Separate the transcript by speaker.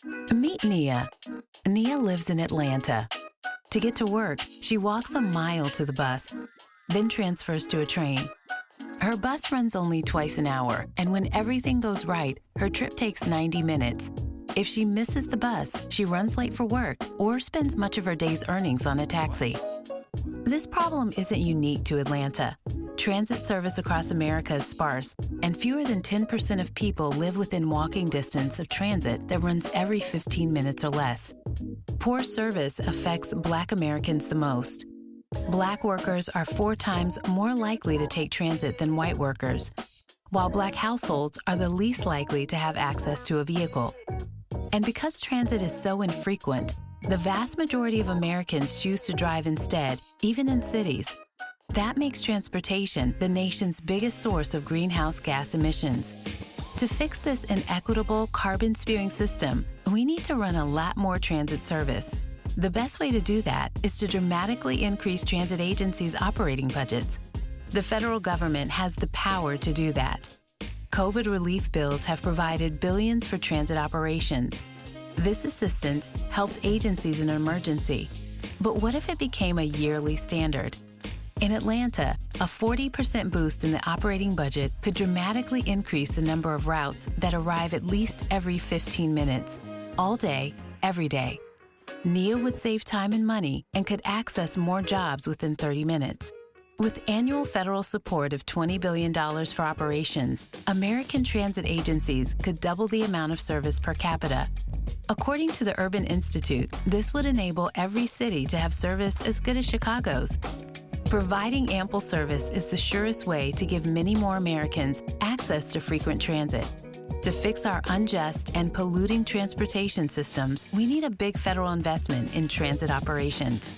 Speaker 1: Meet Nia. Nia lives in Atlanta. To get to work, she walks a mile to the bus, then transfers to a train. Her bus runs only twice an hour, and when everything goes right, her trip takes 90 minutes. If she misses the bus, she runs late for work or spends much of her day's earnings on a taxi. This problem isn't unique to Atlanta. Transit service across America is sparse, and fewer than 10% of people live within walking distance of transit that runs every 15 minutes or less. Poor service affects Black Americans the most. Black workers are 4 times more likely to take transit than white workers, while Black households are the least likely to have access to a vehicle. And because transit is so infrequent, the vast majority of Americans choose to drive instead, even in cities. That makes transportation the nation's biggest source of greenhouse gas emissions. To fix this inequitable, carbon-spewing system, we need to run a lot more transit service. The best way to do that is to dramatically increase transit agencies' operating budgets. The federal government has the power to do that. COVID relief bills have provided billions for transit operations. This assistance helped agencies in an emergency. But what if it became a yearly standard? In Atlanta, a 40% boost in the operating budget could dramatically increase the number of routes that arrive at least every 15 minutes, all day, every day. Nia would save time and money and could access more jobs within 30 minutes. With annual federal support of $20 billion for operations, American transit agencies could double the amount of service per capita. According to the Urban Institute, this would enable every city to have service as good as Chicago's. Providing ample service is the surest way to give many more Americans access to frequent transit. To fix our unjust and polluting transportation systems, we need a big federal investment in transit operations.